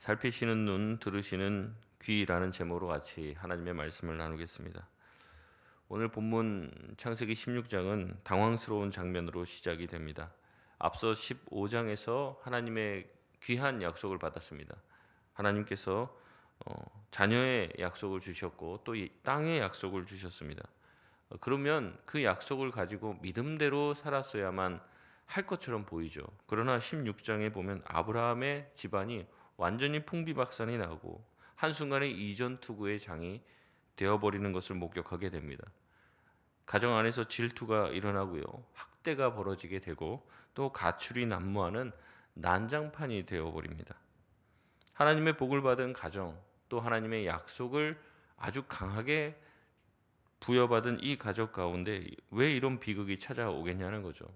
살피시는 눈, 들으시는 귀라는 제목으로 같이 하나님의 말씀을 나누겠습니다. 오늘 본문 창세기 16장은 당황스러운 장면으로 시작이 됩니다. 앞서 15장에서 하나님의 귀한 약속을 받았습니다. 하나님께서 자녀의 약속을 주셨고 또 이 땅의 약속을 주셨습니다. 그러면 그 약속을 가지고 믿음대로 살았어야만 할 것처럼 보이죠. 그러나 16장에 보면 아브라함의 집안이 완전히 풍비박산이 나고 한순간에 이전투구의 장이 되어버리는 것을 목격하게 됩니다. 가정 안에서 질투가 일어나고요. 학대가 벌어지게 되고 또 가출이 난무하는 난장판이 되어버립니다. 하나님의 복을 받은 가정, 또 하나님의 약속을 아주 강하게 부여받은 이 가족 가운데 왜 이런 비극이 찾아오겠냐는 거죠.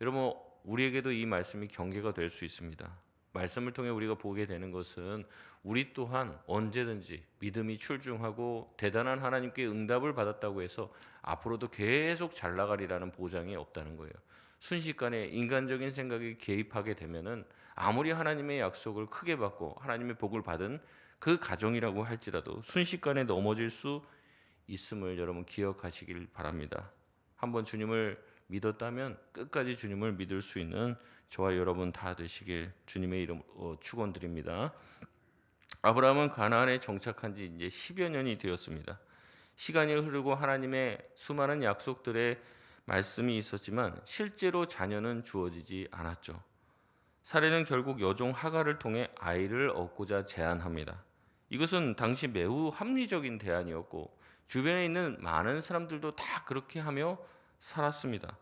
여러분, 우리에게도 이 말씀이 경계가 될 수 있습니다. 말씀을 통해 우리가 보게 되는 것은 우리 또한 언제든지 믿음이 출중하고 대단한 하나님께 응답을 받았다고 해서 앞으로도 계속 잘 나가리라는 보장이 없다는 거예요. 순식간에 인간적인 생각이 개입하게 되면은 아무리 하나님의 약속을 크게 받고 하나님의 복을 받은 그 가정이라고 할지라도 순식간에 넘어질 수 있음을 여러분 기억하시길 바랍니다. 한번 주님을 믿었다면 끝까지 주님을 믿을 수 있는 저와 여러분 다 되시길 주님의 이름으로 축원드립니다. 아브라함은 가나안에 정착한 지 이제 10여 년이 되었습니다. 시간이 흐르고 하나님의 수많은 약속들의 말씀이 있었지만 실제로 자녀는 주어지지 않았죠. 사례는 결국 여종 하갈을 통해 아이를 얻고자 제안합니다. 이것은 당시 매우 합리적인 대안이었고 주변에 있는 많은 사람들도 다 그렇게 하며 살았습니다.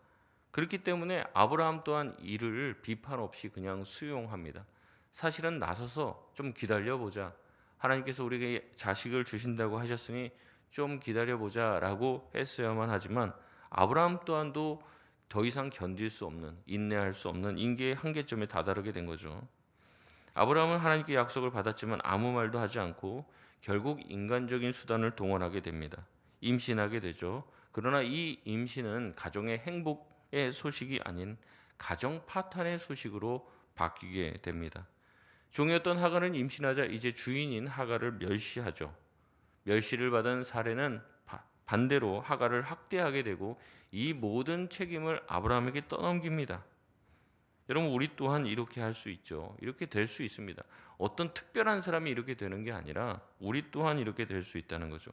그렇기 때문에 아브라함 또한 이를 비판 없이 그냥 수용합니다. 사실은 나서서 좀 기다려보자. 하나님께서 우리에게 자식을 주신다고 하셨으니 좀 기다려보자라고 했어야만 하지만 아브라함 또한도 더 이상 견딜 수 없는, 인내할 수 없는 인계의 한계점에 다다르게 된 거죠. 아브라함은 하나님께 약속을 받았지만 아무 말도 하지 않고 결국 인간적인 수단을 동원하게 됩니다. 임신하게 되죠. 그러나 이 임신은 가정의 행복의 소식이 아닌 가정 파탄의 소식으로 바뀌게 됩니다. 종이었던 하갈은 임신하자 이제 주인인 하갈을 멸시하죠. 멸시를 받은 사례는 반대로 하갈을 학대하게 되고 이 모든 책임을 아브라함에게 떠넘깁니다. 여러분, 우리 또한 이렇게 할 수 있죠. 이렇게 될 수 있습니다. 어떤 특별한 사람이 이렇게 되는 게 아니라 우리 또한 이렇게 될 수 있다는 거죠.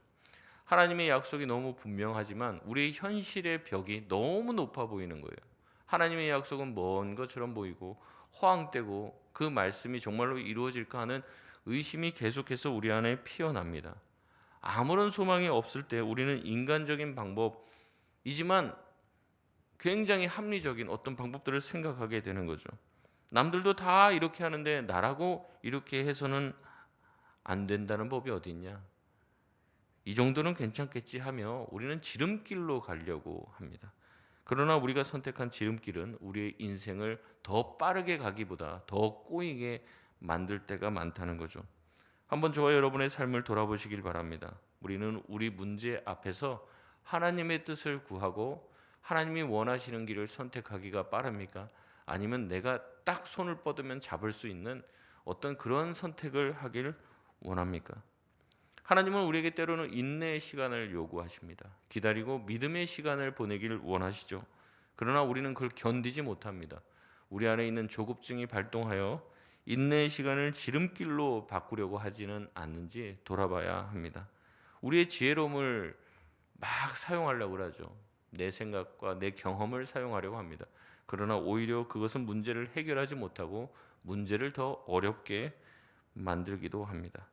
하나님의 약속이 너무 분명하지만 우리의 현실의 벽이 너무 높아 보이는 거예요. 하나님의 약속은 먼 것처럼 보이고 허황되고 그 말씀이 정말로 이루어질까 하는 의심이 계속해서 우리 안에 피어납니다. 아무런 소망이 없을 때 우리는 인간적인 방법이지만 굉장히 합리적인 어떤 방법들을 생각하게 되는 거죠. 남들도 다 이렇게 하는데 나라고 이렇게 해서는 안 된다는 법이 어디 있냐? 이 정도는 괜찮겠지 하며 우리는 지름길로 가려고 합니다. 그러나 우리가 선택한 지름길은 우리의 인생을 더 빠르게 가기보다 더 꼬이게 만들 때가 많다는 거죠. 한번 저와 여러분의 삶을 돌아보시길 바랍니다. 우리는 우리 문제 앞에서 하나님의 뜻을 구하고 하나님이 원하시는 길을 선택하기가 빠릅니까? 아니면 내가 딱 손을 뻗으면 잡을 수 있는 어떤 그런 선택을 하길 원합니까? 하나님은 우리에게 때로는 인내의 시간을 요구하십니다. 기다리고 믿음의 시간을 보내기를 원하시죠. 그러나 우리는 그걸 견디지 못합니다. 우리 안에 있는 조급증이 발동하여 인내의 시간을 지름길로 바꾸려고 하지는 않는지 돌아봐야 합니다. 우리의 지혜로움을 막 사용하려고 그러죠. 내 생각과 내 경험을 사용하려고 합니다. 그러나 오히려 그것은 문제를 해결하지 못하고 문제를 더 어렵게 만들기도 합니다.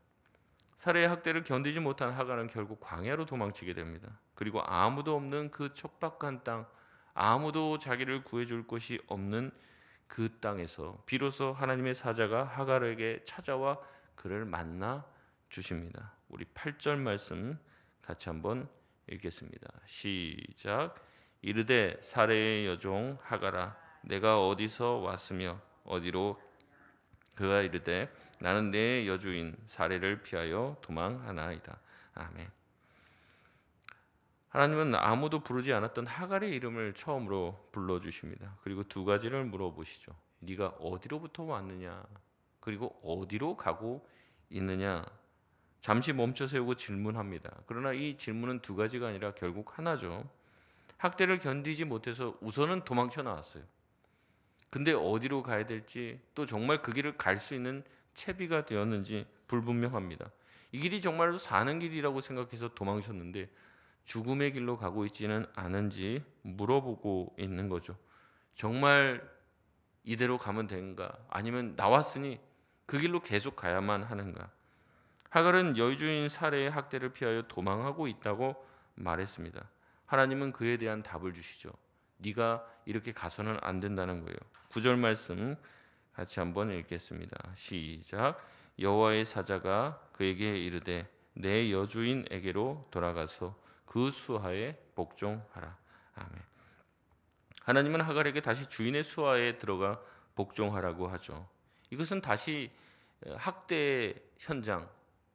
살해의 학대를 견디지 못한 하갈은 결국 광야로 도망치게 됩니다. 그리고 아무도 없는 그 척박한 땅, 아무도 자기를 구해줄 곳이 없는 그 땅에서 비로소 하나님의 사자가 하갈에게 찾아와 그를 만나 주십니다. 우리 8절 말씀 같이 한번 읽겠습니다. 시작. 이르되 사레의 여종 하갈아 내가 어디서 왔으며 어디로 그가 이르되 나는 내 여주인 사레를 피하여 도망하나이다. 아멘. 하나님은 아무도 부르지 않았던 하갈의 이름을 처음으로 불러주십니다. 그리고 두 가지를 물어보시죠. 네가 어디로부터 왔느냐? 그리고 어디로 가고 있느냐? 잠시 멈춰 세우고 질문합니다. 그러나 이 질문은 두 가지가 아니라 결국 하나죠. 학대를 견디지 못해서 우선은 도망쳐 나왔어요. 근데 어디로 가야 될지, 또 정말 그 길을 갈 수 있는 채비가 되었는지 불분명합니다. 이 길이 정말로 사는 길이라고 생각해서 도망쳤는데 죽음의 길로 가고 있지는 않은지 물어보고 있는 거죠. 정말 이대로 가면 되는가? 아니면 나왔으니 그 길로 계속 가야만 하는가? 하갈은 여주인 사례의 학대를 피하여 도망하고 있다고 말했습니다. 하나님은 그에 대한 답을 주시죠. 네가 이렇게 가서는 안 된다는 거예요. 9절 말씀 같이 한번 읽겠습니다. 시작. 여호와의 사자가 그에게 이르되 내 여주인에게로 돌아가서 그 수하에 복종하라. 아멘. 하나님은 하갈에게 다시 주인의 수하에 들어가 복종하라고 하죠. 이것은 다시 학대 현장,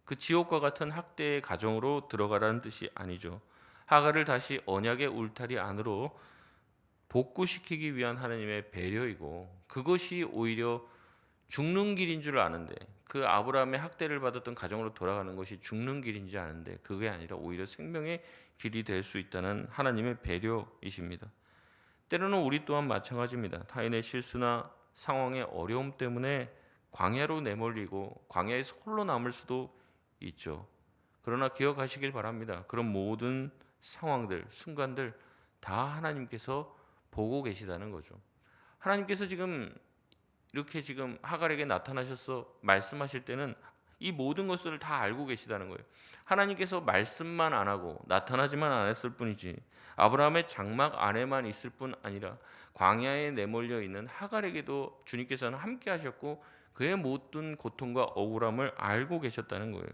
그 지옥과 같은 학대의 가정으로 들어가라는 뜻이 아니죠. 하갈을 다시 언약의 울타리 안으로 복구시키기 위한 하나님의 배려이고, 그것이 오히려 죽는 길인 줄 아는데, 그 아브라함의 학대를 받았던 가정으로 돌아가는 것이 죽는 길인지 아는데 그게 아니라 오히려 생명의 길이 될 수 있다는 하나님의 배려이십니다. 때로는 우리 또한 마찬가지입니다. 타인의 실수나 상황의 어려움 때문에 광야로 내몰리고 광야에서 홀로 남을 수도 있죠. 그러나 기억하시길 바랍니다. 그런 모든 상황들, 순간들 다 하나님께서 보고 계시다는 거죠. 하나님께서 이렇게 하갈에게 나타나셔서 말씀하실 때는 이 모든 것들을 다 알고 계시다는 거예요. 하나님께서 말씀만 안 하고 나타나지만 않았을 뿐이지, 아브라함의 장막 안에만 있을 뿐 아니라 광야에 내몰려 있는 하갈에게도 주님께서는 함께 하셨고 그의 모든 고통과 억울함을 알고 계셨다는 거예요.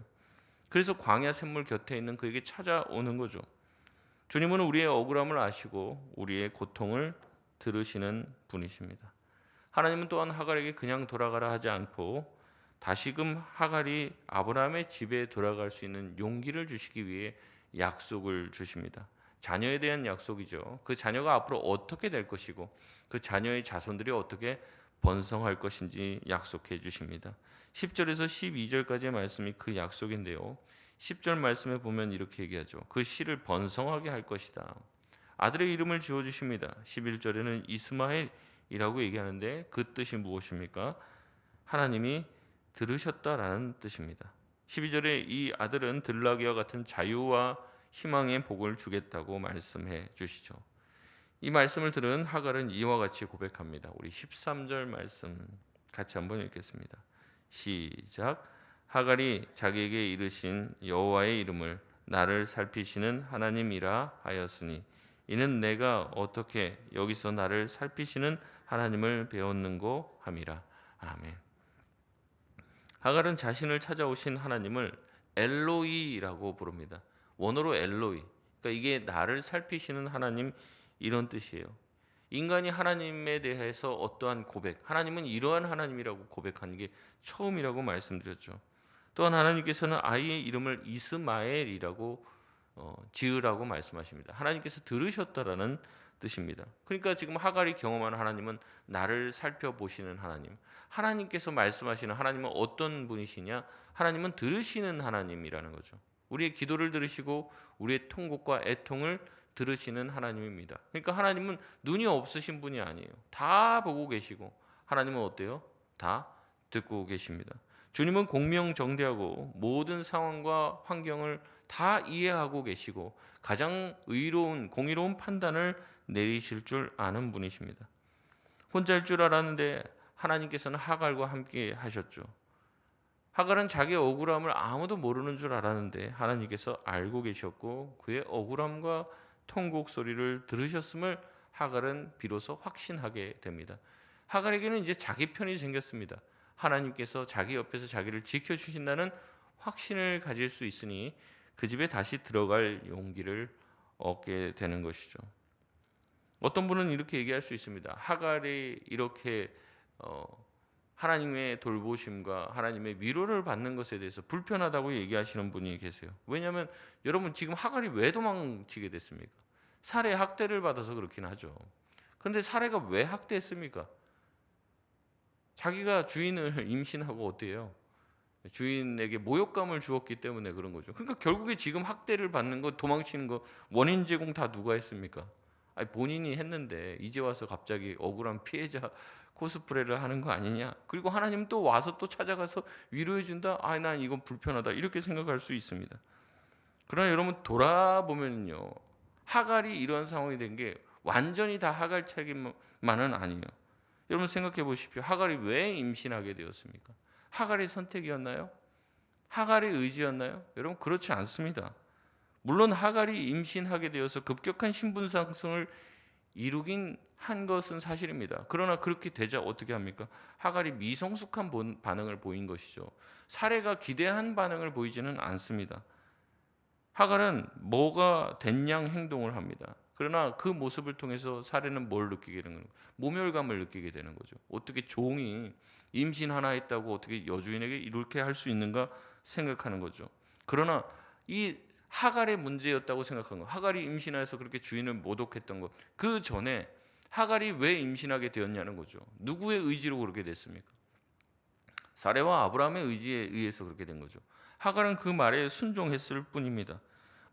그래서 광야 샘물 곁에 있는 그에게 찾아오는 거죠. 주님은 우리의 억울함을 아시고 우리의 고통을 들으시는 분이십니다. 하나님은 또한 하갈에게 그냥 돌아가라 하지 않고 다시금 하갈이 아브라함의 집에 돌아갈 수 있는 용기를 주시기 위해 약속을 주십니다. 자녀에 대한 약속이죠. 그 자녀가 앞으로 어떻게 될 것이고 그 자녀의 자손들이 어떻게 번성할 것인지 약속해 주십니다. 10절에서 12절까지의 말씀이 그 약속인데요. 10절 말씀에 보면 이렇게 얘기하죠. 그 씨를 번성하게 할 것이다. 아들의 이름을 지어 주십니다. 11절에는 이스마엘이라고 얘기하는데 그 뜻이 무엇입니까? 하나님이 들으셨다라는 뜻입니다. 12절에 이 아들은 들나귀와 같은 자유와 희망의 복을 주겠다고 말씀해 주시죠. 이 말씀을 들은 하갈은 이와 같이 고백합니다. 우리 13절 말씀 같이 한번 읽겠습니다. 시작. 하갈이 자기에게 이르신 여호와의 이름을 나를 살피시는 하나님이라 하였으니 이는 내가 어떻게 여기서 나를 살피시는 하나님을 배웠는고 함이라. 아멘. 하갈은 자신을 찾아오신 하나님을 엘로이라고 부릅니다. 원어로 엘로이. 그러니까 이게 나를 살피시는 하나님, 이런 뜻이에요. 인간이 하나님에 대해서 어떠한 고백, 하나님은 이러한 하나님이라고 고백한 게 처음이라고 말씀드렸죠. 또한 하나님께서는 아이의 이름을 이스마엘이라고 지으라고 말씀하십니다. 하나님께서 들으셨다라는 뜻입니다. 그러니까 지금 하갈이 경험하는 하나님은 나를 살펴보시는 하나님, 하나님께서 말씀하시는 하나님은 어떤 분이시냐? 하나님은 들으시는 하나님이라는 거죠. 우리의 기도를 들으시고 우리의 통곡과 애통을 들으시는 하나님입니다. 그러니까 하나님은 눈이 없으신 분이 아니에요. 다 보고 계시고, 하나님은 어때요? 다 듣고 계십니다. 주님은 공명정대하고 모든 상황과 환경을 다 이해하고 계시고 가장 공의로운 판단을 내리실 줄 아는 분이십니다. 혼자일 줄 알았는데 하나님께서는 하갈과 함께 하셨죠. 하갈은 자기의 억울함을 아무도 모르는 줄 알았는데 하나님께서 알고 계셨고 그의 억울함과 통곡 소리를 들으셨음을 하갈은 비로소 확신하게 됩니다. 하갈에게는 이제 자기 편이 생겼습니다. 하나님께서 자기 옆에서 자기를 지켜주신다는 확신을 가질 수 있으니 그 집에 다시 들어갈 용기를 얻게 되는 것이죠. 어떤 분은 이렇게 얘기할 수 있습니다. 하갈이 이렇게 하나님의 돌보심과 하나님의 위로를 받는 것에 대해서 불편하다고 얘기하시는 분이 계세요. 왜냐하면 여러분 지금 하갈이 왜 도망치게 됐습니까? 살해 학대를 받아서 그렇긴 하죠. 그런데 살해가 왜 학대했습니까? 자기가 주인을 임신하고 어때요? 주인에게 모욕감을 주었기 때문에 그런 거죠. 그러니까 결국에 지금 학대를 받는 거, 도망치는 거, 원인 제공 다 누가 했습니까? 아니 본인이 했는데 이제 와서 갑자기 억울한 피해자 코스프레를 하는 거 아니냐? 그리고 하나님 또 와서 또 찾아가서 위로해 준다. 아, 난 이건 불편하다. 이렇게 생각할 수 있습니다. 그러나 여러분 돌아보면요, 하갈이 이런 상황이 된 게 완전히 다 하갈 책임만은 아니에요. 여러분 생각해 보십시오. 하갈이 왜 임신하게 되었습니까? 하갈의 선택이었나요? 하갈의 의지였나요? 여러분 그렇지 않습니다. 물론 하갈이 임신하게 되어서 급격한 신분 상승을 이루긴 한 것은 사실입니다. 그러나 그렇게 되자 어떻게 합니까? 하갈이 미성숙한 반응을 보인 것이죠. 사례가 기대한 반응을 보이지는 않습니다. 하갈은 뭐가 된 양 행동을 합니다. 그러나 그 모습을 통해서 사례는 뭘 느끼게 되는 거예요? 모멸감을 느끼게 되는 거죠. 어떻게 종이 임신 하나 했다고 어떻게 여주인에게 이렇게 할 수 있는가 생각하는 거죠. 그러나 이 하갈의 문제였다고 생각한 거. 하갈이 임신해서 그렇게 주인을 모독했던 것. 그 전에 하갈이 왜 임신하게 되었냐는 거죠. 누구의 의지로 그렇게 됐습니까? 사레와 아브라함의 의지에 의해서 그렇게 된 거죠. 하갈은 그 말에 순종했을 뿐입니다.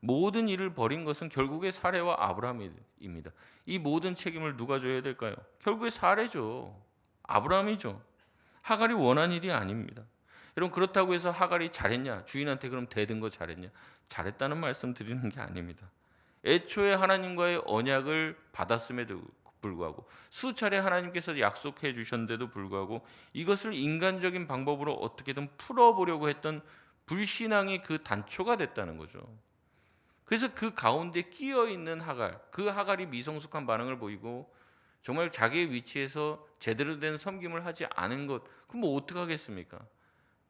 모든 일을 벌인 것은 결국에 사레와 아브라함입니다. 이 모든 책임을 누가 져야 될까요? 결국에 사레죠. 아브라함이죠. 하갈이 원한 일이 아닙니다. 여러분 그렇다고 해서 하갈이 잘했냐? 주인한테 그럼 대든 거 잘했냐? 잘했다는 말씀 드리는 게 아닙니다. 애초에 하나님과의 언약을 받았음에도 불구하고 수차례 하나님께서 약속해 주셨는데도 불구하고 이것을 인간적인 방법으로 어떻게든 풀어보려고 했던 불신앙이 그 단초가 됐다는 거죠. 그래서 그 가운데 끼어 있는 하갈, 그 하갈이 미성숙한 반응을 보이고 정말 자기의 위치에서 제대로 된 섬김을 하지 않은 것, 그럼 뭐 어떡하겠습니까?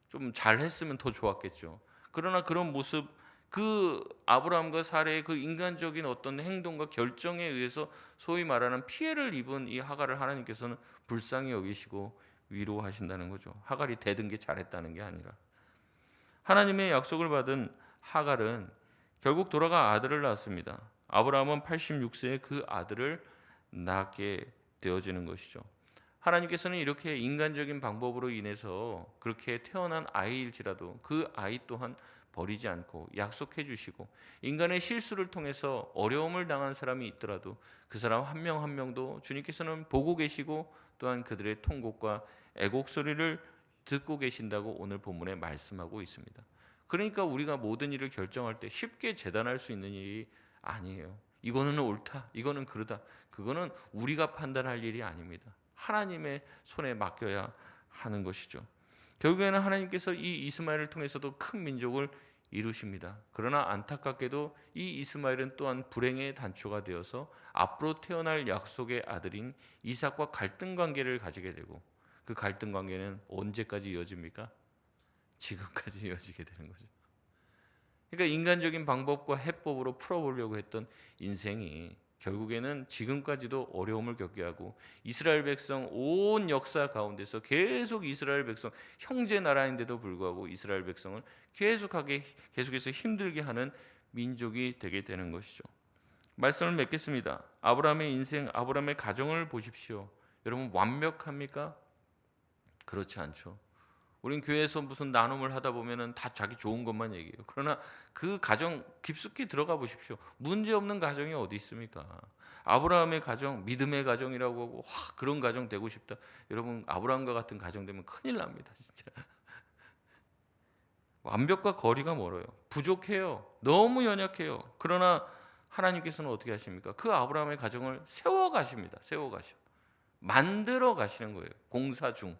좀 잘했으면 더 좋았겠죠. 그러나 그런 모습, 그 아브라함과 사레의 그 인간적인 어떤 행동과 결정에 의해서 소위 말하는 피해를 입은 이 하갈을 하나님께서는 불쌍히 여기시고 위로하신다는 거죠. 하갈이 대든 게 잘했다는 게 아니라. 하나님의 약속을 받은 하갈은 결국 돌아가 아들을 낳았습니다. 아브라함은 86세에 그 아들을 낳게 되어지는 것이죠. 하나님께서는 이렇게 인간적인 방법으로 인해서 그렇게 태어난 아이일지라도 그 아이 또한 버리지 않고 약속해 주시고 인간의 실수를 통해서 어려움을 당한 사람이 있더라도 그 사람 한 명 한 명도 주님께서는 보고 계시고 또한 그들의 통곡과 애곡 소리를 듣고 계신다고 오늘 본문에 말씀하고 있습니다. 그러니까 우리가 모든 일을 결정할 때 쉽게 재단할 수 있는 일이 아니에요. 이거는 옳다, 이거는 그르다. 그거는 우리가 판단할 일이 아닙니다. 하나님의 손에 맡겨야 하는 것이죠. 결국에는 하나님께서 이 이스마엘을 통해서도 큰 민족을 이루십니다. 그러나 안타깝게도 이 이스마엘은 또한 불행의 단초가 되어서 앞으로 태어날 약속의 아들인 이삭과 갈등 관계를 가지게 되고 그 갈등 관계는 언제까지 이어집니까? 지금까지 이어지게 되는 거죠. 그러니까 인간적인 방법과 해법으로 풀어보려고 했던 인생이 결국에는 지금까지도 어려움을 겪게 하고 이스라엘 백성 온 역사 가운데서 계속 이스라엘 백성 형제 나라인데도 불구하고 이스라엘 백성을 계속해서 힘들게 하는 민족이 되게 되는 것이죠. 말씀을 맺겠습니다. 아브라함의 인생, 아브라함의 가정을 보십시오. 여러분 완벽합니까? 그렇지 않죠. 우린 교회에서 무슨 나눔을 하다 보면은 다 자기 좋은 것만 얘기해요. 그러나 그 가정 깊숙이 들어가 보십시오. 문제 없는 가정이 어디 있습니까? 아브라함의 가정, 믿음의 가정이라고 하고 와, 그런 가정 되고 싶다. 여러분 아브라함과 같은 가정 되면 큰일 납니다, 진짜. 완벽과 거리가 멀어요. 부족해요. 너무 연약해요. 그러나 하나님께서는 어떻게 하십니까? 그 아브라함의 가정을 세워 가십니다. 세워 가셔. 만들어 가시는 거예요. 공사 중.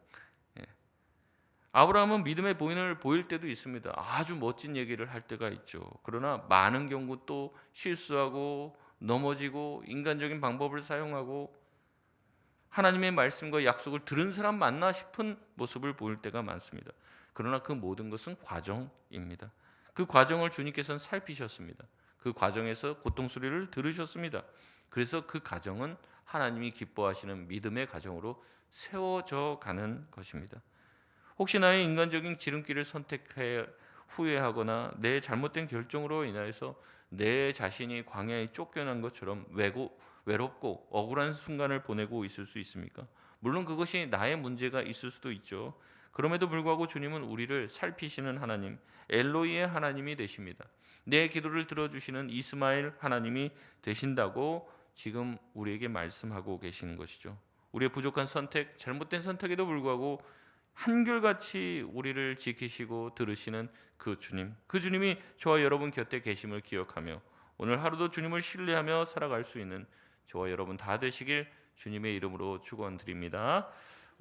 아브라함은 믿음의 본인을 보일 때도 있습니다. 아주 멋진 얘기를 할 때가 있죠. 그러나 많은 경우 또 실수하고 넘어지고 인간적인 방법을 사용하고 하나님의 말씀과 약속을 들은 사람 맞나 싶은 모습을 보일 때가 많습니다. 그러나 그 모든 것은 과정입니다. 그 과정을 주님께서는 살피셨습니다. 그 과정에서 고통 소리를 들으셨습니다. 그래서 그 가정은 하나님이 기뻐하시는 믿음의 가정으로 세워져 가는 것입니다. 혹시 나의 인간적인 지름길을 선택해 후회하거나 내 잘못된 결정으로 인하여서 내 자신이 광야에 쫓겨난 것처럼 외롭고 억울한 순간을 보내고 있을 수 있습니까? 물론 그것이 나의 문제가 있을 수도 있죠. 그럼에도 불구하고 주님은 우리를 살피시는 하나님, 엘로이의 하나님이 되십니다. 내 기도를 들어주시는 이스마엘 하나님이 되신다고 지금 우리에게 말씀하고 계시는 것이죠. 우리의 부족한 선택, 잘못된 선택에도 불구하고 한결같이 우리를 지키시고 들으시는 그 주님, 그 주님이 저와 여러분 곁에 계심을 기억하며 오늘 하루도 주님을 신뢰하며 살아갈 수 있는 저와 여러분 다 되시길 주님의 이름으로 축원드립니다.